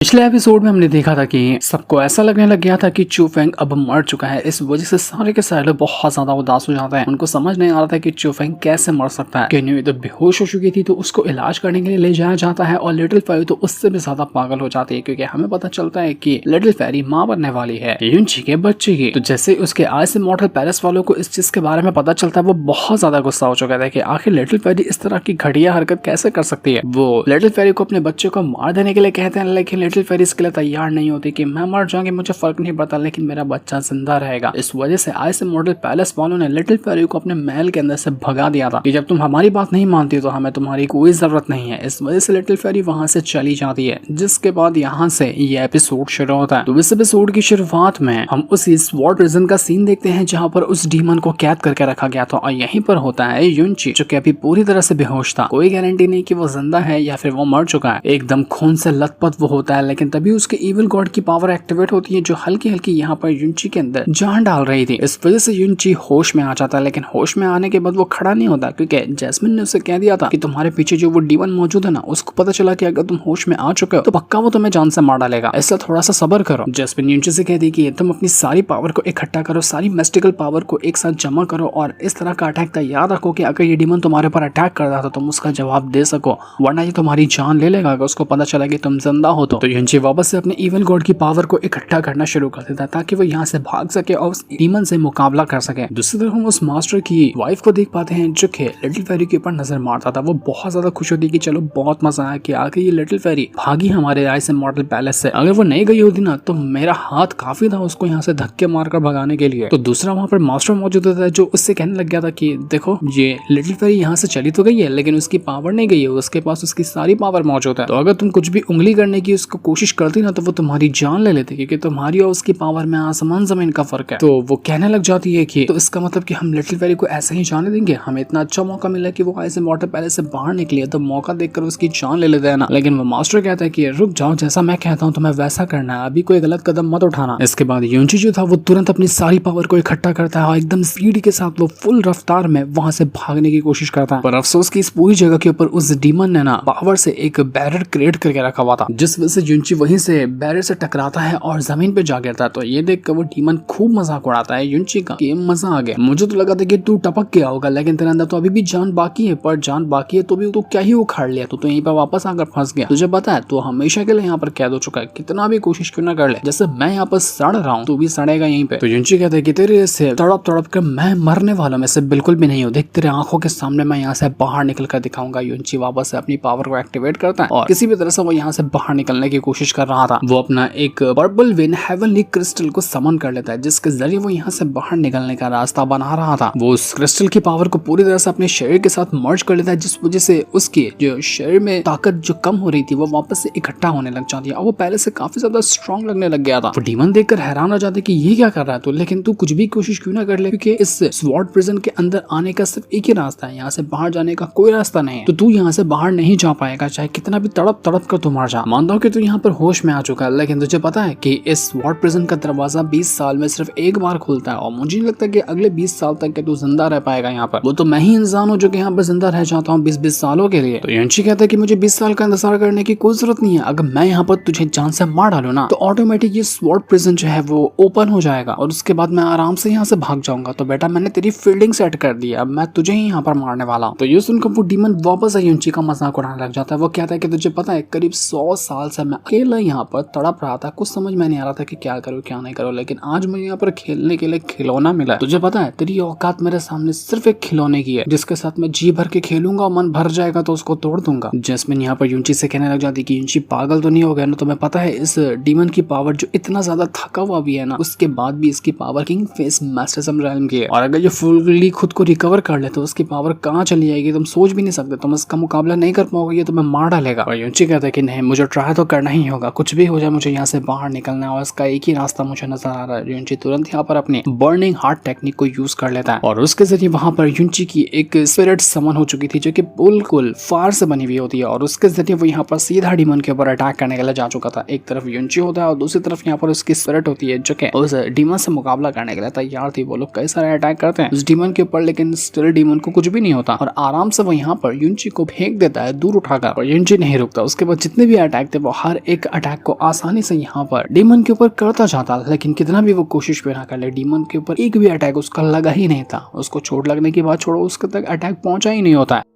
पिछले एपिसोड में हमने देखा था कि सबको ऐसा लगने लग गया था कि चू फेंग अब मर चुका है। इस वजह से सारे के सारे लोग बहुत ज्यादा उदास हो जाते हैं। उनको समझ नहीं आ रहा था कि चू फेंग कैसे मर सकता है। केन्यू तो बेहोश हो चुकी थी तो उसको इलाज करने के लिए ले जाया जाता है और लिटिल फेरी तो उससे भी ज्यादा पागल हो जाती है क्योंकि हमें पता चलता है कि लिटिल फेरी माँ बनने वाली है यूनची के बच्चे की। तो जैसे उसके आइस इमॉर्टल पैलेस वालों को इस चीज के बारे में पता चलता है वो बहुत ज्यादा गुस्सा हो चुका था कि आखिर लिटिल फेरी इस तरह की घटिया हरकत कैसे कर सकती है। वो लिटिल फेरी को अपने बच्चे को मार देने के लिए कहते हैं लेकिन लिटिल फेरी इसके लिए तैयार नहीं होती कि मैं मर जाऊंगी मुझे फर्क नहीं पड़ता लेकिन मेरा बच्चा जिंदा रहेगा। इस वजह से आइस इमॉर्टल पैलेस वालों ने लिटिल फेरी को अपने महल के अंदर से भगा दिया था कि जब तुम हमारी बात नहीं मानती तो हमें तुम्हारी कोई जरूरत नहीं है। इस वजह से लिटिल फेरी वहां से चली जाती है जिसके बाद यहाँ से ये एपिसोड शुरू होता है। तो इस एपिसोड की शुरुआत में हम उसी स्वॉर्ड प्रिजन का सीन देखते हैं जहाँ पर उस डीमन को कैद करके रखा गया था और यहीं पर होता है यूनची जो कि अभी पूरी तरह से बेहोश था। कोई गारंटी नहीं कि वो जिंदा है या फिर वो मर चुका है। एकदम खून से लथपथ वो होता है लेकिन तभी उसके इविल गॉड की पावर एक्टिवेट होती है जो हल्की हल्की यहाँ पर यूनची के अंदर जान डाल रही थी। इस वजह से यूनची होश में आ जाता है लेकिन होश में आने के बाद वो खड़ा नहीं होता क्योंकि जैस्मिन ने उसे कह दिया था कि तुम्हारे पीछे जो वो डीमन मौजूद है ना उसको पता चला कि अगर तुम होश में आ चुके हो तो पक्का वो तुम्हें जान से मार डालेगा, इसलिए थोड़ा सा सब्र करो। जैस्मिन यूनची से कह दी कि तुम अपनी सारी पावर को इकट्ठा करो, सारी मिस्टिकल पावर को एक साथ जमा करो और इस तरह का अटैक तैयार रखो कि अगर ये डीमन तुम्हारे पर अटैक कर रहा था तुम उसका जवाब दे सको वरना ये तुम्हारी जान ले लेगा अगर उसको पता चला कि तुम जिंदा हो। तो यूनची वापस से अपने इविल गॉड की पावर को इकट्ठा करना शुरू कर देता है ताकि वो यहाँ से भाग सके और उस डीमन से मुकाबला कर सके। दूसरी तरफ हम उस मास्टर की वाइफ को देख पाते हैं जो कि लिटिल फेरी के ऊपर नजर मारता था। वो बहुत ज्यादा खुश होती कि चलो बहुत मजा आया कि आगे ये लिटिल फेरी भागी हमारे आइस इमॉर्टल पैलेस से। अगर वो नहीं गई होती ना तो मेरा हाथ काफी था उसको यहाँ से धक्के मारकर भगाने के लिए। तो दूसरा वहाँ पर मास्टर मौजूद था जो उससे कहने लग गया था कि देखो ये लिटिल फेरी यहाँ से चली तो गई है लेकिन उसकी पावर नहीं गई है, उसके पास उसकी सारी पावर मौजूद है। तो अगर तुम कुछ भी उंगली करने की उसको कोशिश करती ना तो वो तुम्हारी जान ले लेते क्योंकि तुम्हारी और उसकी पावर में आसमान जमीन का फर्क है। तो वो कहने लग जाती है कि तो इसका मतलब कि हम लिटिल फेरी को ऐसे ही जाने देंगे, हमें इतना अच्छा मौका मिला कि वो आइस इमॉर्टल पैलेस से बाहर निकली है तो मौका देखकर उसकी जान ले लेते हैं ना। लेकिन वो मास्टर कहता है कि रुक जाओ, जैसा मैं कहता हूँ तुम्हें वैसा करना है, अभी कोई गलत कदम मत उठाना। इसके बाद यूनची जो था वो तुरंत अपनी सारी पावर को इकट्ठा करता है और एकदम स्पीड के साथ वो फुल रफ्तार में वहां से भागने की कोशिश करता है। पर अफसोस की इस पूरी जगह के ऊपर उस डीमन ने ना पावर से एक बैरियर क्रिएट करके रखा हुआ था जिस वजह से यूनची वहीं से बैरियर से टकराता है और जमीन पे जा गिरता है। तो ये देखकर वो डीमन खूब मजाक उड़ाता है यूनची का कि मजा आ गया, मुझे तो लगा था कि तू टपक गया होगा लेकिन तेरे अंदर तो अभी भी जान बाकी है, पर जान बाकी है तो भी तो क्या ही उखाड़ लिया, तो यहीं पर वापस आकर फंस गया। तुझे पता है तो हमेशा के लिए यहाँ पर कैद हो चुका है, कितना भी कोशिश क्यों ना कर ले, जैसे मैं यहाँ पर सड़ रहा हूँ तू भी सड़ेगा यहीं पे। तो यूनची कहता है कि तेरे से तड़प तड़प कर मैं मरने वालों में से बिल्कुल भी नहीं हूँ, देख तेरे आंखों के सामने मैं यहाँ से बाहर निकल कर दिखाऊंगा। यूनची वापस से अपनी पावर को एक्टिवेट करता है और किसी भी तरह से वो यहाँ से बाहर निकलने की कोशिश कर रहा था। वो अपना एक पर्पल विन हेवनली क्रिस्टल को समन कर लेता है जिसके जरिए वो यहाँ से बाहर निकलने का रास्ता बना रहा था। वो उस क्रिस्टल की पावर को पूरी तरह से अपने शरीर के साथ मर्ज कर लेता है जिस वजह से उसकी जो शरीर में ताकत जो कम हो रही थी वो वापस से इकट्ठा होने लग जाती है और वो पहले से काफी ज्यादा स्ट्रॉन्ग लगने लग गया था। वो डीमन देखकर हैरान हो जाता है कि ये क्या कर रहा है, तो लेकिन तू कुछ भी कोशिश क्यों ना कर ले क्योंकि इस स्वॉर्ड प्रिजन के अंदर आने का सिर्फ एक ही रास्ता है, यहाँ से बाहर जाने का कोई रास्ता नहीं है। तो तू यहाँ से बाहर नहीं जा पाएगा चाहे कितना भी तड़प तड़प कर तू मर जा। मानता हूँ कि तू यहाँ पर होश में आ चुका है लेकिन तुझे पता है कि इस स्वॉर्ड प्रिजन का दरवाजा 20 साल में सिर्फ एक बार खुलता है और मुझे नहीं लगता कि अगले 20 साल तक के तू जिंदा रह पाएगा यहाँ पर। वो तो मैं ही इंसान हूँ जो कि यहाँ पर जिंदा रह जाता हूँ 20-20 सालों के लिए। तो यूनची कहता है कि मुझे 20 साल का इंतजार करने की कोई जरूरत नहीं है, अगर मैं यहाँ पर तुझे जान से मार डालू ना तो ऑटोमेटिक ये स्वॉर्ड प्रिजन जो है वो ओपन हो जाएगा और उसके बाद मैं आराम से यहाँ से भाग जाऊंगा। तो बेटा मैंने तेरी फील्डिंग सेट कर दी है, अब मैं तुझे ही यहाँ पर मारने वाला हूँ। तो ये सुनकर वो डीमन वापस यूनची का मजाक उड़ाने लग जाता है। वो कहता है कि तुझे पता है करीब 100 साल से मैं अकेला यहाँ पर तड़प रहा था, कुछ समझ में नहीं आ रहा था कि क्या करूँ क्या नहीं करूँ, लेकिन आज मुझे यहाँ पर खेलने के लिए खिलौना मिला। तुझे पता है तेरी औकात मेरे सामने सिर्फ एक खिलौने की है जिसके साथ मैं जी भर के खेलूंगा और मन भर जाएगा तो उसको तोड़ दूंगा। जैस्मिन यहाँ पर यूनची से कहने लग जाती कि यूनची पागल तो नहीं हो गया ना, तुम्हें पता है इस डीमन की पावर जो इतना ज्यादा थका हुआ भी है ना उसके बाद भी इसकी पावर किंग फेस मैस्टरिज्म रेल्म की है और अगर ये फुल्ली खुद को रिकवर कर ले तो उसकी पावर कहाँ चली जाएगी तुम सोच भी नहीं सकते, तुम इसका मुकाबला नहीं कर पाओगे, ये तुम्हें मार डालेगा। और यूनची कहता है कि नहीं मुझे ट्राई तो करना ही होगा, कुछ भी हो जाए मुझे यहाँ से बाहर निकलना है और इसका एक ही रास्ता मुझे नजर आ रहा है। यूनची तुरंत यहाँ पर अपनी बर्निंग हार्ट टेक्निक को यूज कर लेता है और उसके जरिए वहां पर यूनची की एक स्पिरिट समन हो चुकी थी जो कि बिल्कुल फायर से बनी हुई होती है और उसके जरिए वो यहाँ पर सीधा डीमन के ऊपर अटैक करने के लिए जा चुका था। एक तरफ यूनची होता है और दूसरी तरफ यहाँ पर उसकी स्पिरिट होती है जो कि उस डीमन से मुकाबला करने के लिए तैयार थी। वो लोग कई सारे अटैक करते हैं उस डीमन के ऊपर लेकिन स्टिल डीमन को कुछ भी नहीं होता और आराम से वो यहाँ पर यूनची को फेंक देता है दूर उठाकर और यूनची नहीं रुकता। उसके बाद जितने भी अटैक थे वो हर एक अटैक को आसानी से यहाँ पर डीमन के ऊपर करता जाता, लेकिन कितना भी वो कोशिश पे ना कर ले, डीमन के ऊपर एक भी अटैक उसका लगा ही नहीं था। उसको चोट लगने की बात छोड़ो, उसके तक अटैक पहुंचा ही नहीं होता है।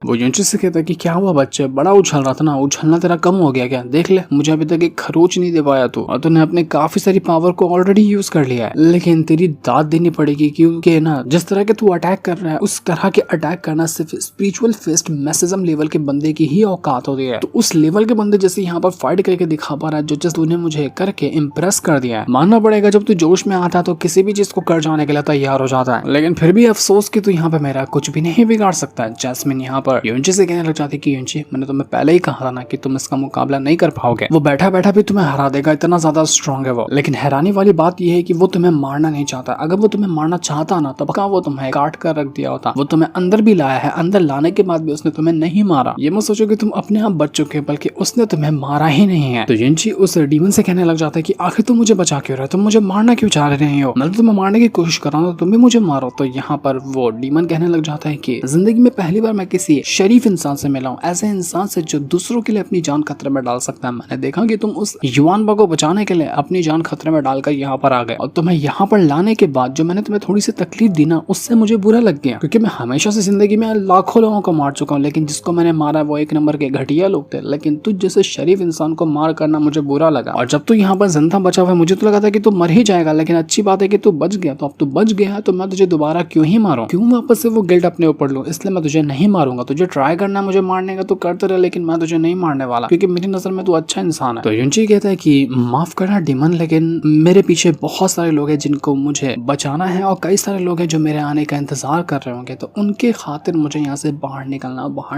वो यूनिची से कहता है कि क्या हुआ बच्चे, बड़ा उछल रहा था ना, उछलना तेरा कम हो गया क्या? देख ले, मुझे अभी तक एक खरोच नहीं दे पाया तू, और तूने अपने काफी सारी पावर को ऑलरेडी यूज कर लिया है, लेकिन तेरी दाद देनी पड़ेगी, क्योंकि ना जिस तरह के तू अटैक कर रहा है उस तरह के अटैक करना सिर्फ स्पिरिचुअल फेस्ट मैसेजम लेवल के बंदे की ही औकात होती है। तो उस लेवल के बंदे जैसे यहाँ पर फाइट करके दिखा पा रहा है, जो जस्ट तूने मुझे करके इम्प्रेस कर दिया है। मानना पड़ेगा जब तू जोश में आता है तो किसी भी चीज को कर जाने के लिए तैयार हो जाता है, लेकिन फिर भी अफसोस कि तू यहाँ पे मेरा कुछ भी नहीं बिगाड़ सकता है। जैस्मिन यहाँ पर यूनिची से कहने लग जाती कि यूनिची, मैंने तुम्हें पहले ही कहा था ना कि तुम इसका मुकाबला नहीं कर पाओगे, वो बैठा बैठा भी तुम्हें हरा देगा, इतना ज्यादा स्ट्रांग है वो। लेकिन हैरानी वाली बात यह है कि वो तुम्हें मारना नहीं चाहता। अगर वो तुम्हें मारना चाहता ना, तब वो तुम्हें काट कर रख दिया होता। वो तुम्हें अंदर भी लाया है, अंदर लाने के बाद भी उसने तुम्हें नहीं मारा। ये मत सोचो कि तुम अपने आप बच चुके, बल्कि उसने तुम्हें मारा ही नहीं है। तो यूनिची उस डीमन से कहने लग जाता है कि आखिर तुम मुझे बचा क्यों रहे हो, तुम मुझे मारना क्यों चाह रहे हो? मैं तुम्हें मारने की कोशिश कर रहा हूँ, तुम भी मुझे मारो। तो यहाँ पर वो डीमन कहने लग जाता है कि जिंदगी में पहली बार मैं किसी शरीफ इंसान से मिला हूँ, ऐसे इंसान से जो दूसरों के लिए अपनी जान खतरे में डाल सकता है। मैंने देखा कि तुम उस युवान को बचाने के लिए अपनी जान खतरे में डालकर यहाँ पर आ गए, और तुम्हें यहाँ पर लाने के बाद जो मैंने तुम्हें थोड़ी सी तकलीफ दी ना, उससे मुझे बुरा लग गया, क्योंकि मैं हमेशा से जिंदगी में लाखों लोगों को मार चुका हूँ, लेकिन जिसको मैंने मारा वो एक नंबर के घटिया लोग थे। लेकिन तुझ जैसे शरीफ इंसान को मार करना मुझे बुरा लगा, और जब तू यहाँ पर जिंदा बचा हुआ है, मुझे तो लगा था कि तू मर ही जाएगा, लेकिन अच्छी बात है कि तू बच गया। तो अब तू बच गया है तो मैं तुझे दोबारा क्यों ही मारूं, क्यों वापस से वो गिल्ट अपने ऊपर लूं? इसलिए मैं तुझे नहीं मारूंगा। तुझे ट्राई करना मुझे मारने का तो करते रहे, लेकिन मैं तुझे नहीं मारने वाला, क्योंकि मेरी नजर में तू अच्छा इंसान है। तो यूनिची कहता है कि माफ करना डीमन, लेकिन मेरे पीछे बहुत सारे लोग हैं जिनको मुझे बचाना है, और कई सारे लोग हैं जो मेरे आने का इंतजार कर रहे होंगे। तो उनके खातिर मुझे यहाँ से बाहर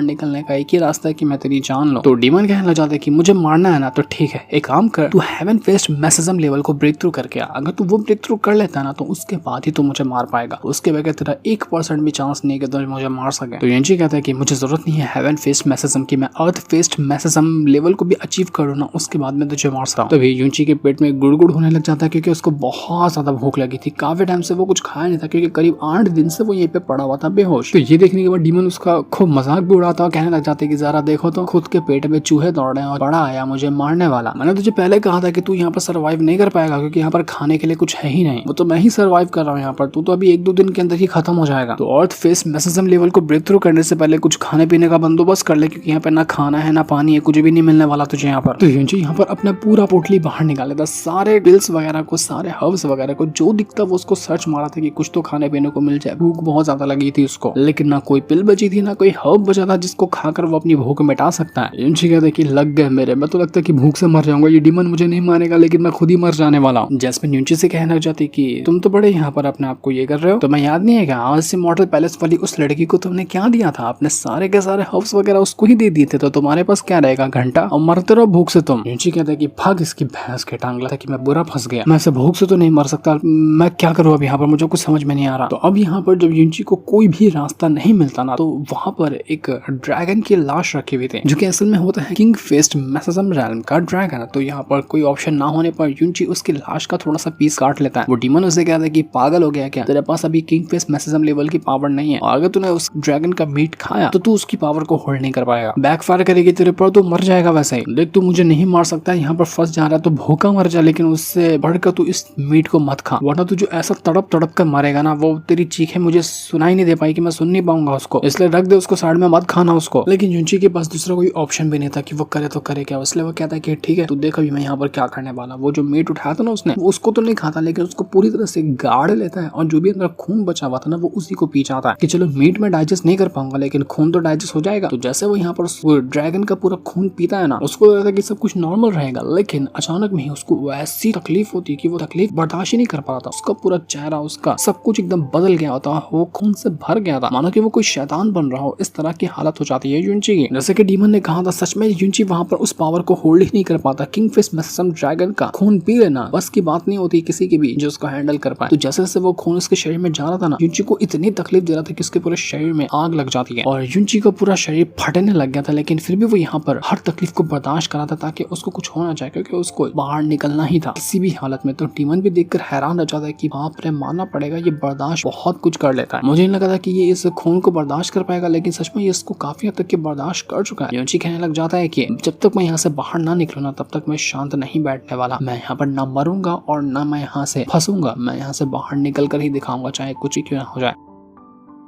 निकलने का एक ही रास्ता है कि मैं तेरी जान लूं। तो डीमन कहने लग जाता है कि मुझे मारना है ना, तो ठीक है, एक काम कर, तू हेवन फेस्ट मैसेजम लेवल को ब्रेक थ्रू करके आ। अगर तू वो ब्रेक थ्रू कर लेता है ना, तो उसके बाद ही तू मुझे मार पाएगा। उसके बगैर तेरा 1% भी चांस नहीं है कि तू मुझे मार सके। तो यूनिची कहता है कि मुझे जरूरत नहीं है हेवन फेस्ट मैसेजम की, मैं अर्थ फेस्ट मैसेजम लेवल को भी अचीव करूँ ना, उसके बाद में तुझे मार सकता हूं। तभी यूनिची के पेट में गुड़गुड़ होने लग जाता है, क्योंकि उसको बहुत ज्यादा भूख लगी थी। काफी टाइम से वो कुछ खाया नहीं था, क्योंकि करीब 8 दिन से वो यहीं पे पड़ा हुआ था बेहोश। तो ये देखने के बाद डीमन उसका खूब मजाक भी उड़ाता और कहने लग जाते कि जरा देखो तो, खुद के पेट में चूहे दौड़ रहे हैं और बड़ा आया मुझे मारने वाला। मैंने तुझे पहले कहा था कि तू यहाँ पर सर्वाइव नहीं कर पाएगा, क्योंकि यहाँ पर खाने के लिए कुछ है ही नहीं। वो तो मैं ही सर्वाइव कर रहा हूँ यहाँ पर, तू तो अभी 1-2 दिन के अंदर ही खत्म हो जाएगा। तो अर्थ फेस्ट मैसेजम लेवल को ब्रेक थ्रू करने से पहले कुछ खाने पीने का बंदोबस्त कर ले, क्योंकि यहाँ पे ना खाना है ना पानी है, कुछ भी नहीं मिलने वाला तुझे यहाँ पर। तो यूनिची यहाँ पर अपना पूरा पोटली बाहर निकाल लेता, सारे पिल्स वगैरह को, सारे हर्ब्स वगैरह को, जो दिखता वो उसको सर्च मारा था कि कुछ तो खाने पीने को मिल जाए। भूख बहुत ज्यादा लगी थी उसको, लेकिन ना कोई पिल बची थी ना कोई हर्ब बचा था जिसको खाकर वो अपनी भूख मिटा सकता है। यूनिची कहता है कि लग गए मेरे, मैं तो लगता है कि भूख से मर जाऊंगा, ये डीमन मुझे नहीं मारेगा, लेकिन मैं खुद ही मर जाने वाला हूँ। जैस्मिन यूनिची से कहने लग जाती कि तुम तो बड़े यहाँ पर अपने आप को ये कर रहे हो, तो मैं याद नहीं है क्या आज से मॉडल पैलेस वाली उस लड़की को तुमने क्या दिया था? अपने सारे के सारे हर्ब्स वगैरह उसको ही दे दिए थे, तो तुम्हारे पास क्या रहेगा? घंटा, और मरते रहो भूख से तुम। यूनिची कहता है कि भाग इसकी भैंस के टांग था कि मैं बुरा फंस गया, मैं ऐसे भूख से तो नहीं मर सकता, मैं क्या करूँ अब यहाँ पर, मुझे कुछ समझ में नहीं आ रहा। तो अब यहाँ पर जब यूनिची को कोई भी रास्ता नहीं मिलता ना, तो वहां पर एक ड्रैगन की लाश रखी हुई थी, जो कि असल में होता है किंग फेस्ट मैसेजम रैल्म का ड्रैगन। तो यहाँ पर कोई ऑप्शन ना होने पर यूनिची उसकी लाश का थोड़ा सा पीस काट लेता है। वो डीमन उसे कहता है कि पागल हो गया क्या, तेरे पास अभी किंग फेस्ट मैसेजम लेवल की पावर नहीं है, और अगर तूने उस ड्रैगन का मीट खाया तो तू उसकी पावर को होल्ड नहीं कर पाएगा, बैकफायर करेगी तेरे पर, तू मर जाएगा वैसे ही। देख तू मुझे नहीं मार सकता, यहाँ पर फंस जा रहा है तो भूखा मर जा, लेकिन उससे बढ़कर तू इस मीट को मत खा, वरना तू जो ऐसा तड़प तड़प कर मरेगा ना, वो तेरी चीखें मुझे सुनाई नहीं दे पाई कि मैं सुन नहीं पाऊंगा उसको, इसलिए रख दे उसको साइड में, मत खाना उसको। लेकिन यूनिची के पास दूसरा कोई ऑप्शन भी नहीं था कि वो करे तो करे क्या, इसलिए वो कहता है कि ठीक है तू देख अभी मैं यहाँ पर क्या करने वाला। वो जो मीट उठाया था ना उसने, उसको तो नहीं खाता, लेकिन उसको पूरी तरह से गाड़ लेता है, और जो भी अंदर खून बचा हुआ था ना, वो उसी को पी जाता है कि चलो मीट में डाइजेस्ट नहीं कर पाऊंगा, लेकिन खून तो डाइजेस्ट हो जाएगा। तो जैसे वो यहाँ पर ड्रैगन का पूरा खून पीता है ना, उसको लगता है कि सब कुछ नॉर्मल रहेगा, लेकिन अचानक में ही उसको ऐसी तकलीफ होती है कि वो तकलीफ बर्दाश्त ही नहीं कर पा रहा था। उसका पूरा चेहरा, उसका सब कुछ एकदम बदल गया होता, वो खून से भर गया था, मानो कि वो कोई शैतान बन रहा हो। इस तरह की हालत हो जाती है यूनिची की। जैसे कि डीमन ने कहा था, सच में यूनिची वहां पर उस पावर को होल्ड ही नहीं कर पाता। किंग फेस्ट मैसेजम ड्रैगन का खून पी लेना बस की बात नहीं होती किसी की भी जो उसको हैंडल कर पाए। तो जैसे जैसे वो खून उसके शरीर में जा रहा था ना, यूनिची को इतनी तकलीफ दे रहा था कि उसके पूरे शरीर में आग लग जाती है, और पर युनची का पूरा शरीर फटने लग गया था, लेकिन फिर भी वो यहाँ पर हर तकलीफ को बर्दाश्त करा था ताकि उसको कुछ होना चाहिए, क्योंकि उसको बाहर निकलना ही था किसी भी हालत में। तो डीमन भी देखकर हैरान हो जाता है कि बाप रे, मानना पड़ेगा ये बर्दाश्त बहुत कुछ कर लेता है। मुझे नहीं लगा था कि ये इस खून को बर्दाश्त कर पाएगा, लेकिन सच में ये इसको काफी हद तक के बर्दाश्त कर चुका है। युनची कहने लग जाता है कि जब तक मैं यहाँ से बाहर ना निकलूं ना, तब तक मैं शांत नहीं बैठने वाला। मैं यहाँ पर ना मरूंगा और ना मैं यहाँ से फंसूंगा। मैं यहाँ से बाहर निकल कर ही दिखाऊंगा, चाहे कुछ ही क्यों ना हो जाए।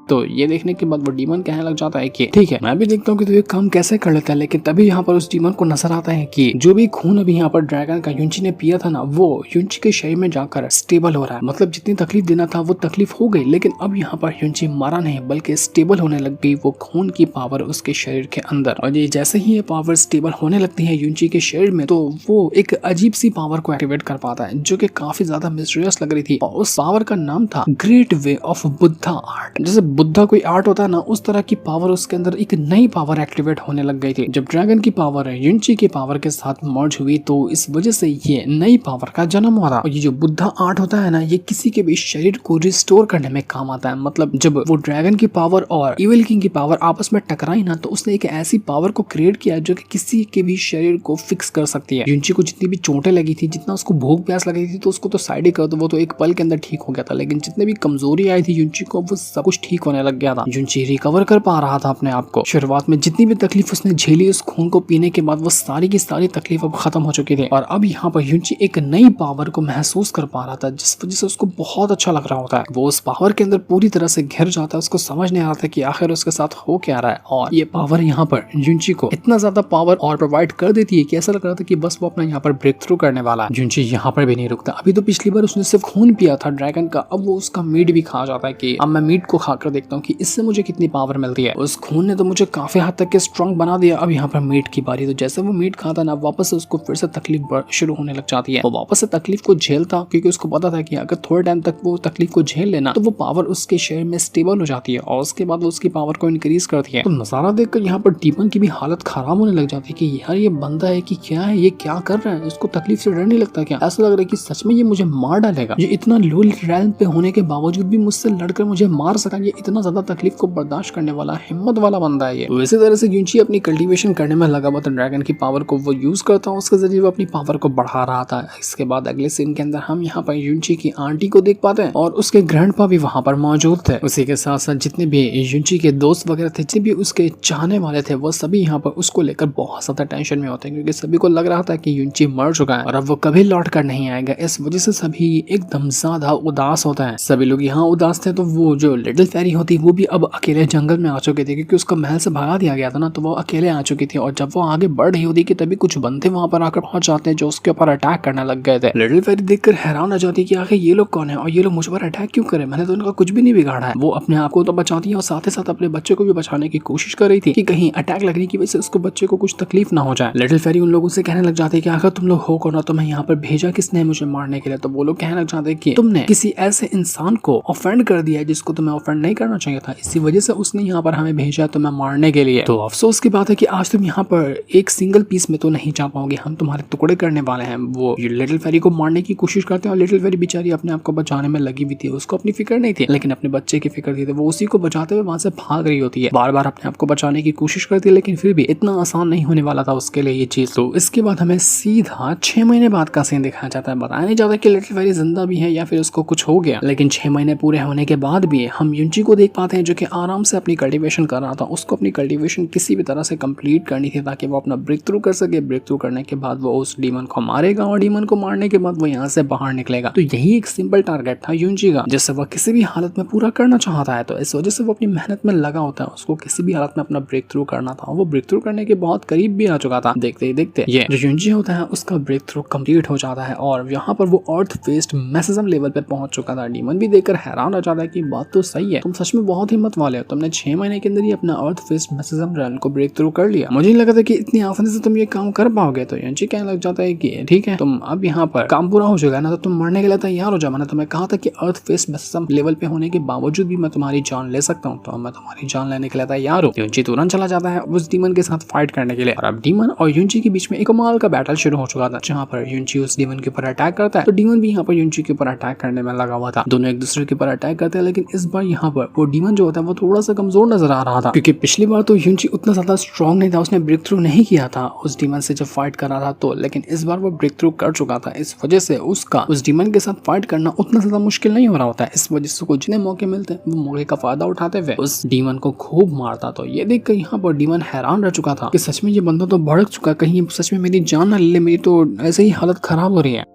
तो ये देखने के बाद वो डीमन कहने लग जाता है कि ठीक है, मैं भी देखता हूँ कि तू ये काम कैसे कर लेता है। लेकिन तभी यहाँ पर उस डीमन को नजर आता है कि जो भी खून अभी यहाँ पर ड्रैगन का युनची ने पिया था ना, वो युनची के शरीर में जाकर स्टेबल हो रहा है। मतलब जितनी तकलीफ देना था वो तकलीफ हो गई, लेकिन अब यहाँ पर युनची मरा नहीं बल्कि स्टेबल होने लग गई वो खून की पावर उसके शरीर के अंदर। और ये जैसे ही ये पावर स्टेबल होने लगती है युनची के शरीर में, तो वो एक अजीब सी पावर को एक्टिवेट कर पाता है, जो कि काफी ज्यादा मिस्टीरियस लग रही थी। और उस पावर का नाम था great way of Buddha art. जैसे बुद्धा कोई आर्ट होता है ना, उस तरह की पावर उसके अंदर एक नई पावर एक्टिवेट होने लग गई थी। जब ड्रैगन की पावर है युनची की पावर के साथ मर्ज हुई, तो इस वजह से ये नई पावर का जन्म हुआ था। और ये जो बुद्धा आर्ट होता है ना, ये किसी के भी शरीर को रिस्टोर करने में काम आता है। मतलब जब वो ड्रैगन की पावर और इविल किंग की पावर आपस में टकराई ना, तो उसने एक ऐसी पावर को क्रिएट किया जो कि किसी के भी शरीर को फिक्स कर सकती है। युनची को जितनी भी चोटें लगी थी, जितना उसको भूख प्यास लगी थी, तो उसको तो साइड ही कर दो, वो तो एक पल के अंदर ठीक हो गया था। लेकिन जितने भी कमजोरी आई थी युनची को, वो सब कुछ ठीक होने लग गया था। युनची रिकवर कर पा रहा था अपने आप को। शुरुआत में जितनी भी तकलीफ उसने झेली उस खून को पीने के बाद, वो सारी की सारी तकलीफ अब खत्म हो चुकी थी। और अब यहाँ पर युनची एक नई पावर को महसूस कर पा रहा था, जिस वजह से उसको बहुत अच्छा लग रहा होता है। वो उस पावर के अंदर पूरी तरह से घिर जाता है। उसको समझ नहीं आ रहा था कि आखिर उसके साथ हो क्या रहा है। और ये पावर यहाँ पर युनची को इतना ज्यादा पावर और प्रोवाइड कर देती है कि ऐसा लग रहा था कि बस वो अपना यहाँ पर ब्रेक थ्रू करने वाला है। युनची यहाँ पर भी नहीं रुकता। अभी तो पिछली बार उसने सिर्फ खून पिया था ड्रैगन का, अब वो उसका मीट भी खा जाता है कि अब मैं मीट को खाकर देखता हूँ कि इससे मुझे कितनी पावर मिलती है। उस खून ने तो मुझे काफी हद तक के स्ट्रॉन्ग बना दिया। अब यहाँ पर मीट की बारी। तो जैसे वो मीट खाता ना, वापस से उसको फिर से तकलीफ शुरू होने लग जाती है। वो वापस से तकलीफ को झेलता, क्योंकि उसको पता था कि अगर थोड़े टाइम तक वो तकलीफ को झेल लेना, तो वो पावर उसके शरीर में स्टेबल हो जाती है और उसके बाद वो उसकी पावर को इंक्रीज करती है। तो नजारा देखकर यहाँ पर डीमन की भी हालत खराब होने लग जाती है कि यार ये बंदा है कि क्या है, ये क्या कर रहा है, इसको तकलीफ से डर नहीं लगता क्या? ऐसा लग रहा है कि सच में ये मुझे मार डालेगा। ये इतना लो रैंक पे होने के बावजूद भी मुझसे लड़कर मुझे मार सका। ये इतना ज्यादा तकलीफ को बर्दाश्त करने वाला हिम्मत वाला बंदा है ये। तो इसी तरह से युनची अपनी कल्टीवेशन करने में लगा हुआ था। ड्रैगन की पावर को वो यूज करता है, उसके जरिए वो अपनी पावर को बढ़ा रहा था। इसके बाद अगले सीन के अंदर हम यहाँ पर युनची की आंटी को देख पाते हैं और उसके ग्रैंडपा भी वहाँ पर मौजूद थे। उसी के साथ साथ जितने भी युनची के दोस्त वगैरह थे, जितने भी उसके चाहने वाले थे, वो सभी यहाँ पर उसको लेकर बहुत ज्यादा टेंशन में होते हैं, क्योंकि सभी को लग रहा था कि युनची मर चुका है और अब वो कभी लौट कर नहीं आएगा। इस वजह से सभी एकदम ज्यादा उदास होता है। सभी लोग यहाँ उदास थे। तो वो जो लिटिल फेरी होती, वो भी अब अकेले जंगल में आ चुके थे, क्योंकि उसको महल से भगा दिया गया था ना, तो वो अकेले आ चुकी थी। और जब वो आगे बढ़ रही होती कि तभी कुछ बंदे वहां पर आकर पहुंच जाते हैं जो उसके ऊपर अटैक करने लग गए थे। लिटिल फेरी देखकर हैरान हो जाती है कि आखिर ये लोग कौन है और ये लोग मुझ पर अटैक क्यों करे, मैंने तो उनका कुछ भी नहीं बिगाड़ा है। वो अपने आप को तो बचाती है और साथ ही साथ अपने बच्चे को भी बचाने की कोशिश कर रही थी कि कहीं अटैक लगने की वजह से उसको बच्चे को कुछ तकलीफ ना हो जाए। लिटिल फेरी उन लोगों से कहने लग जाती है कि आखिर तुम लोग हो कौन, तुम्हें यहाँ पर भेजा किसने है मुझे मारने के लिए? तो वो लोग कहने लग जाते हैं कि तुमने किसी ऐसे इंसान को ऑफेंड कर दिया है जिसको तुम्हें ऑफेंड नहीं करना चाहिए था, इसी वजह से उसने यहाँ पर हमें भेजा तुम्हें मारने के लिए। तो अफसोस की बात है कि आज तुम यहाँ पर एक सिंगल पीस में तो नहीं जा पाओगे, हम तुम्हारे टुकड़े करने वाले हैं। वो लिटिल फेरी को मारने की कोशिश करते हैं और लिटिल फेरी बेचारी अपने आप को बचाने में लगी हुई थी। उसको अपनी फिक्र नहीं थी, लेकिन अपने बच्चे की फिक्र थी। तो वो उसी को बचाते हुए वहां से भाग रही होती है, बार बार अपने आप को बचाने की कोशिश करती है, लेकिन फिर भी इतना आसान नहीं होने वाला था उसके लिए ये चीज। तो इसके बाद हमें सीधा 6 महीने बाद का सीन दिखाया जाता है। बताया नहीं जाता कि लिटिल फेरी जिंदा भी है या फिर उसको कुछ हो गया, लेकिन 6 महीने पूरे होने के बाद भी हम युनची को देख पाते हैं जो कि आराम से अपनी कल्टीवेशन कर रहा था। उसको अपनी कल्टीवेशन किसी भी तरह से कंप्लीट करनी थी ताकि वो अपना ब्रेक थ्रू कर सके। ब्रेक थ्रू करने के बाद वो उस डीमन को मारेगा और डीमन को मारने के बाद वो यहाँ से बाहर निकलेगा। तो यही एक सिंपल टारगेट था युनची का, जिससे वो किसी भी हालत में पूरा करना चाहता है। तो इस वजह से वो अपनी मेहनत में लगा होता है। उसको किसी भी हालत में अपना ब्रेक थ्रू करना था। वो ब्रेक थ्रू करने के बहुत करीब भी आ चुका था। देखते ही देखते ये जो युनची होता है उसका ब्रेक थ्रू कंप्लीट हो जाता है और यहाँ पर वो अर्थ फेस्ड मैसेजम लेवल पे पहुंच चुका था। डीमन भी देखकर हैरान हो जाता है कि बात तो सही है, तुम सच में बहुत हिम्मत वाले हो, तुमने 6 महीने के अंदर ही अपना अर्थ फेस्ड मैसेजम रन को ब्रेक थ्रू कर लिया। मुझे नहीं लगा था कि इतनी आसानी से तुम ये काम कर पाओगे। तो युनची कहने लग जाता है कि ठीक है, तुम अब यहाँ पर काम पूरा हो चुका है ना, तो तुम मरने के लिए तैयार हो जाओ। मैंने तुम्हें कहा था कि अर्थ फेस्ड मैसेजम लेवल पे होने के बावजूद भी मैं तुम्हारी जान ले सकता हूँ, तो मैं तुम्हारी जान लेने के लिए तैयार हूँ। युनची तुरंत चला जाता है उस डीमन के साथ फाइट करने के लिए। और अब डीमन और युनची के बीच में एक कमाल का बैटल शुरू हो चुका था, जहाँ पर युनची उस डीमन के ऊपर अटैक करता है, तो डीमन भी यहाँ पर युनची के ऊपर अटैक करने में लगा हुआ था। दोनों एक दूसरे के ऊपर अटैक करते हैं, लेकिन इस बार यहाँ पर पर वो डीमन जो होता है वो थोड़ा सा कमजोर नजर आ रहा था, क्योंकि पिछली बार तो युनची उतना ज्यादा स्ट्रॉन्ग नहीं था, उसने ब्रेक थ्रू नहीं किया था उस डीमन से जब फाइट कर रहा था तो, लेकिन इस बार वो ब्रेक थ्रू कर चुका था। इस वजह से उसका उस डीमन के साथ फाइट करना उतना ज्यादा मुश्किल नहीं हो रहा होता है। इस वजह से जितने मौके मिलते हैं वो मौके का फायदा उठाते हुए उस डीमन को खूब मारता। तो ये देख कर यहाँ पर डीमन हैरान रह चुका था कि सच में ये बंदा तो भड़क चुका, कहीं सच में मेरी जान ना ले, मेरी तो ऐसे ही हालत खराब हो रही है।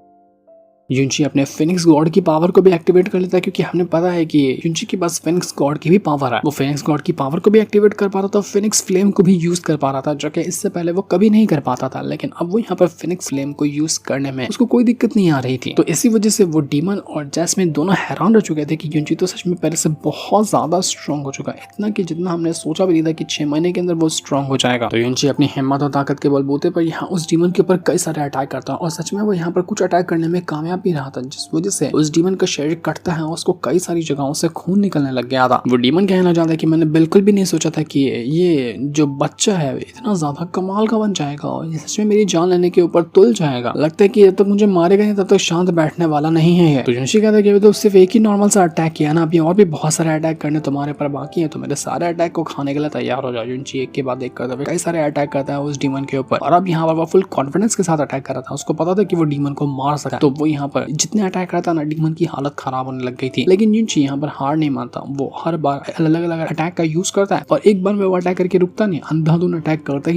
युनची अपने फिनिक्स गॉड की पावर को भी एक्टिवेट कर लेता है, क्योंकि हमें पता है कि युनची के पास फिनिक्स गॉड की भी पावर है। वो फिनिक्स गॉड की पावर को भी एक्टिवेट कर पा रहा था, फिनिक्स फ्लेम को भी यूज कर पा रहा था, जो कि इससे पहले वो कभी नहीं कर पाता था। लेकिन अब वो यहाँ पर फिनिक्स फ्लेम को यूज करने में उसको कोई दिक्कत नहीं आ रही थी। तो इसी वजह से वो डीमन और जैस्मिन दोनों हैरान रह चुके थे कि युनची तो सच में पहले से बहुत ज्यादा स्ट्रॉन्ग हो चुका है, इतना कि जितना हमने सोचा भी नहीं था कि 6 महीने के अंदर वो स्ट्रॉन्ग हो जाएगा। तो युनची अपनी हिम्मत और ताकत के बलबूते पर यहाँ उस डीमन के ऊपर कई सारे अटैक करता है और सच में वो यहाँ पर कुछ अटैक करने में कामयाब भी रहा था, जिस वजह से उस डीमन का शरीर कटता है और उसको कई सारी जगहों से खून निकलने लग गया था। वो डीमन कहना चाहता है कि मैंने बिल्कुल भी नहीं सोचा था कि ये जो बच्चा है इतना ज्यादा कमाल का बन जाएगा और ये सच में मेरी जान लेने के ऊपर तुल जाएगा। लगता है कि जब तक मुझे मारेगा नहीं तब तक शांत बैठने वाला नहीं है। तो युनची कहता है कि तो सिर्फ एक ही नॉर्मल सा अटैक किया ना, अभी और भी बहुत सारे अटैक करने तुम्हारे पर बाकी है, तो मेरे सारे अटैक को खाने के लिए तैयार हो जाओ। युनची एक के बाद एक करता है कई सारे अटैक करता है उस डीमन के ऊपर और अब यहाँ पर वो फुल कॉन्फिडेंस के साथ अटैक कर रहा था। उसको पता था कि वो डीमन को मार सकता है, तो वो यहाँ पर जितने अटैक करता ना डीमन की हालत खराब होने लग गई थी। लेकिन युनची यहाँ पर हार नहीं मानता, वो हर बार अलग अलग अटैक का यूज करता है और एक बार में वो अटैक करके रुकता नहीं, अंधाधुन अटैक करता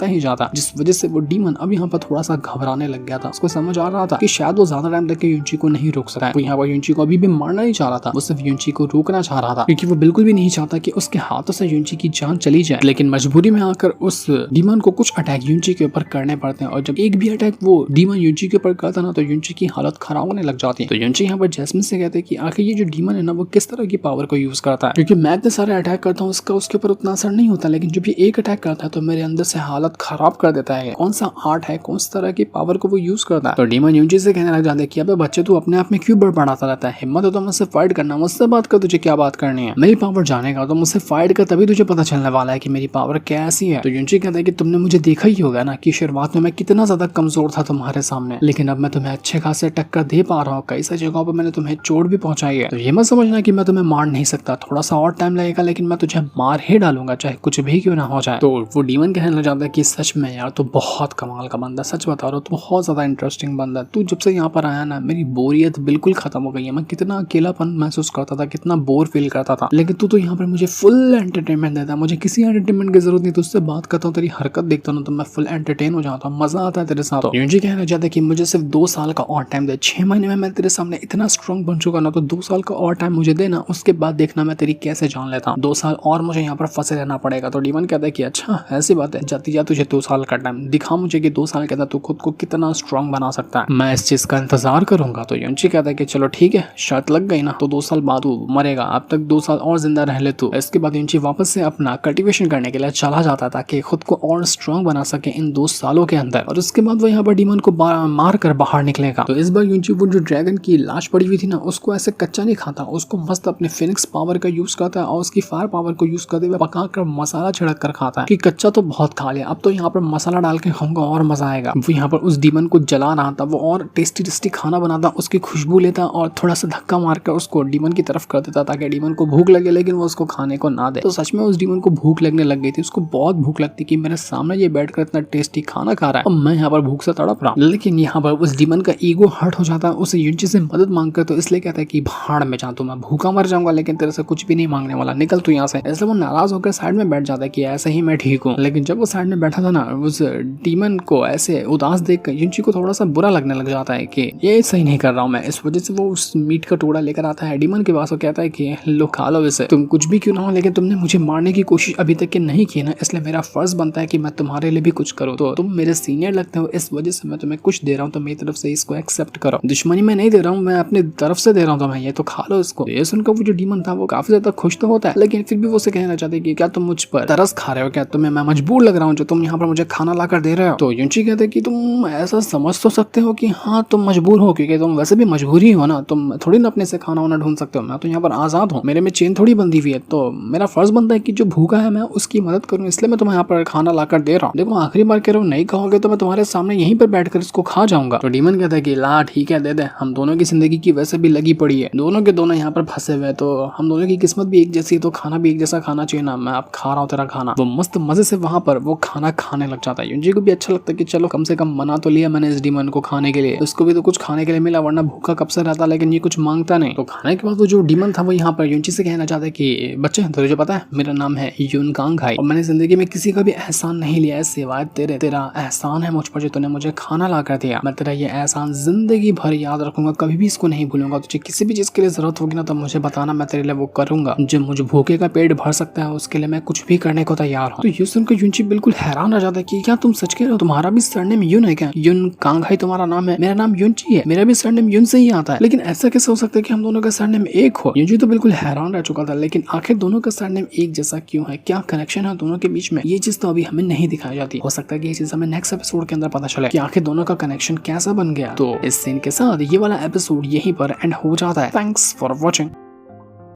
ही जाता, जिस वजह से वो डीमन अब यहाँ पर थोड़ा सा घबराने लग गया था। उसको समझ आ रहा था कि शायद वो ज्यादा टाइम तक के युनची को नहीं रोक सकता है। वो यहाँ पर युनची को अभी भी मारना नहीं चाह रहा था, वो सिर्फ युनची को रोकना चाह रहा था, क्योंकि वो बिल्कुल भी नहीं चाहता कि उसके हाथों से युनची की जान चली जाए। लेकिन मजबूरी में आकर उस डीमन को कुछ अटैक युनची के ऊपर करने पड़ते हैं और जब एक भी अटैक वो डीमन युनची के ऊपर करता ना तो युनची की हालत खराब होने लग जाती है। तो युनची यहाँ पर जैस्मिन से कहते हैं कि आखिर ये जो डीमन है ना वो किस तरह की पावर को यूज करता है, क्योंकि मैं इतने सारे अटैक करता हूँ उसका उसके ऊपर उतना असर नहीं होता, लेकिन जब ये एक अटैक करता है तो मेरे अंदर से हालत खराब कर देता है। कौन सा आर्ट है, कौन सी तरह की पावर को वो यूज करता है। तो डीमन युनची से कहने लग जाते हैं कि अबे बच्चे तू अपने आप में क्यों बड़बड़ाता रहता है, हिम्मत हो तो मुझसे फाइट करना, मुझसे बात कर, तुझे क्या बात करनी है, मेरी पावर जानेगा तो मुझसे फाइट कर, तभी तुझे पता चलने वाला है कि मेरी पावर कैसी है। तो युनची कहता है कि तुमने मुझे देखा ही होगा ना कि शुरुआत में मैं कितना ज्यादा कमजोर था तुम्हारे सामने, लेकिन अब मैं तुम्हें अच्छे खासे टक्कर दे पा रहा हूँ, कई सारी जगहों पर मैंने तुम्हें चोट भी पहुंचाई है। तो ये मत समझना कि मैं तुम्हें मार नहीं सकता, थोड़ा सा और टाइम लगेगा लेकिन मैं तुझे मार ही डालूंगा चाहे कुछ भी क्यों ना हो जाए। तो वो डीमन कहने लग जाता है कि सच में यार तू बहुत कमाल का बंदा, सच बता रहा हूँ तू बहुत ज्यादा इंटरेस्टिंग बंदा, तू जब से यहाँ पर आया ना मेरी बोरियत बिल्कुल खत्म हो गई है। मैं कितना अकेलापन महसूस करता था, कितना बोर फील करता था, लेकिन तू तो यहाँ पर मुझे फुल एंटरटेनमेंट देता है, मुझे किसी एंटरटेनमेंट की जरूरत नहीं, तुझसे बात करता हूँ तेरी हरकत देखता हूँ तो मैं फुल एंटरटेन हो जाता हूँ, मजा आता है तेरे साथ। युनची कहना चाहता है कि मुझे सिर्फ 2 साल का और टाइम दे, 6 महीने में मैं तेरे सामने इतना स्ट्रॉन्ग बन चुका ना, तो 2 साल का और टाइम मुझे देना, उसके बाद देखना मैं तेरी कैसे जान लेता हूँ, 2 साल और मुझे यहाँ पर फंसे रहना पड़ेगा। तो डीमन कहता है कि अच्छा ऐसी बात है, जाती जा तुझे 2 साल का टाइम दिखा मुझे कि 2 साल के अंदर तू खुद को कितना स्ट्रॉन्ग बना सकता है, मैं इस चीज का इंतजार करूंगा। तो युनची कहता है कि चलो ठीक है, शर्त लग गई ना, तो 2 साल बाद तू मरेगा, अब तक 2 साल और जिंदा रह ले तू। इसके बाद युनची वापस से अपना कल्टीवेशन करने के लिए चला जाता ताकि खुद को और स्ट्रॉन्ग बना सके इन 2 सालों के अंदर, और उसके बाद वो यहाँ पर डीमन को मार कर बाहर निकलेगा। तो इस बार युनची वो जो ड्रैगन की लाश पड़ी हुई थी ना उसको ऐसे कच्चा नहीं खाता, उसको मस्त अपने फिनिक्स पावर का यूज करता है और उसकी फायर पावर को यूज करते हुए पका कर मसाला छिड़क कर खाता है कि कच्चा तो बहुत खा लिया, अब तो यहाँ पर मसाला डाल के खाऊंगा और मजा आएगा। वो यहाँ पर उस डीमन को जला रहा था, वो और टेस्टी टेस्टी खाना बनाता, उसकी खुशबू लेता और थोड़ा सा धक्का मारकर उसको डीमन की तरफ कर देता ताकि डीमन को भूख लगे लेकिन वो उसको खाने को ना दे। तो सच में उस डीमन को भूख लगने लग गई थी, उसको बहुत भूख लगती कि मेरे सामने ये बैठकर इतना टेस्टी खाना खा रहा है और मैं यहाँ पर भूख से तड़प रहा हूँ। लेकिन यहाँ पर उस डीमन का ईगो हर्ट हो जाता है, उसे युनची से मदद मांगकर, तो इसलिए कहता है कि भाड़ में जा, तो मैं भूखा मर जाऊंगा लेकिन तेरे से कुछ भी नहीं मांगने वाला, निकल तू यहाँ से। इसलिए वो नाराज होकर साइड में बैठ जाता है कि ऐसे ही मैं ठीक हूँ। लेकिन जब वो साइड में बैठा था ना उस डीमन को ऐसे उदास देखकर युनची को थोड़ा सा बुरा लगने लग जाता है कि ये सही नहीं कर रहा हूँ मैं। इस वजह से वो उस मीट का टुकड़ा लेकर आता है डीमन के पास और कहता है कि लो खा लो इसे, तुम कुछ भी क्यों ना हो लेकिन तुमने मुझे मारने की कोशिश अभी तक के नहीं की ना, इसलिए मेरा फर्ज बनता है कि मैं तुम्हारे लिए भी कुछ करूँ। तो तुम मेरे सीनियर लगते हो, इस वजह से मैं तुम्हें कुछ दे रहा हूँ, तो मेरी तरफ से इसको एक्सेप्ट करो। दुश्मनी में नहीं दे रहा हूँ, मैं अपनी तरफ से दे रहा हूँ तुम्हें, ये तो खा लो इसको। ये सुनकर वो जो डीमन था वो काफी ज्यादा खुश तो होता है, लेकिन फिर भी वो उसे कहना चाहते कि क्या तुम मुझ पर तरस खा रहे हो, क्या तुम्हें मैं मजबूर लग रहा हूँ जो तुम यहाँ पर मुझे खाना ला कर दे रहे हो। तो युनची कहते कि तुम ऐसा समझ तो सकते हो कि हाँ तुम मजबूर हो, क्योंकि तुम वैसे भी मजबूरी हो ना, तुम थोड़ी ना अपने से खाना वाना ढूंढ सकते हो, मैं तो यहाँ पर आजाद हूँ, मेरे में चेन थोड़ी बंधी हुई है, तो मेरा फर्ज बनता है कि जो भूखा है मैं उसकी मदद करूँ, इसलिए मैं तुम्हें यहाँ पर खाना ला कर दे रहा हूँ। देखो आखिरी बार कह रहा हूँ, नहीं कहोगे तो मैं तुम्हारे सामने यहीं पर बैठकर इसको खा जाऊंगा। तो डीमन कहता है कि ला ठीक है दे दे, हम दोनों की जिंदगी की वैसे भी लगी पड़ी है, दोनों के दोनों यहाँ पर फंसे हुए, तो हम दोनों की किस्मत भी एक जैसी है, तो खाना भी एक जैसा खाना चाहिए ना, मैं अब खा रहा हूँ तेरा खाना। वो मस्त मजे से वहाँ पर वो खाना खाने लग जाता है। युनजी को भी अच्छा लगता है कि चलो कम से कम मना तो लिया मैंने इस डीमन को खाने के लिए, उसको भी तो कुछ खाने के लिए मिला, वरना भूखा कब से रहता, लेकिन ये कुछ मांगता नहीं। तो खाने के बाद वो जो डीमन था वो यहाँ पर युनजी से कहना चाहता है कि बच्चे तुझे पता है मेरा नाम है यूनकांग हाई, और मैंने जिंदगी में किसी का भी एहसान नहीं लिया है सिवाय तेरे, तेरा एहसान है मुझ पर जो तूने मुझे खाना ला कर दिया, मैं तेरा ये एहसान जिंदगी भर याद रखूंगा, कभी भी इसको नहीं भूलूंगा। तुझे किसी भी चीज के लिए जरूरत होगी ना तो मुझे बताना, मैं तेरे लिए वो करूंगा, जो मुझे भूखे का पेट भर सकता है उसके लिए मैं कुछ भी करने को तैयार हूँ। तो ये सुनकर युनजी बिल्कुल हैरान रह जाता है कि क्या तुम सच कह रहे हो, तुम्हारा भी सरनेम युन है क्या? यूनकांग हाई तुम्हारा नाम है, मेरा नाम युनजी है, मेरा भी सरनेम युन से ही आता है, लेकिन ऐसा कैसे हो सकता है कि हम दोनों का सरनेम एक हो? युनजी तो बिल्कुल हैरान रह चुका था, लेकिन आखिर दोनों का सरनेम एक जैसा क्यों है, क्या कनेक्शन है दोनों के बीच में, ये चीज तो अभी हमें नहीं दिखाई जाती। हो सकता है कि ये चीज हमें नेक्स्ट एपिसोड के अंदर पता चले कि आखिर दोनों का कनेक्शन कैसा बन गया। तो इस सीन के साथ ये वाला एपिसोड यहीं पर एंड हो जाता है। Thanks for watching.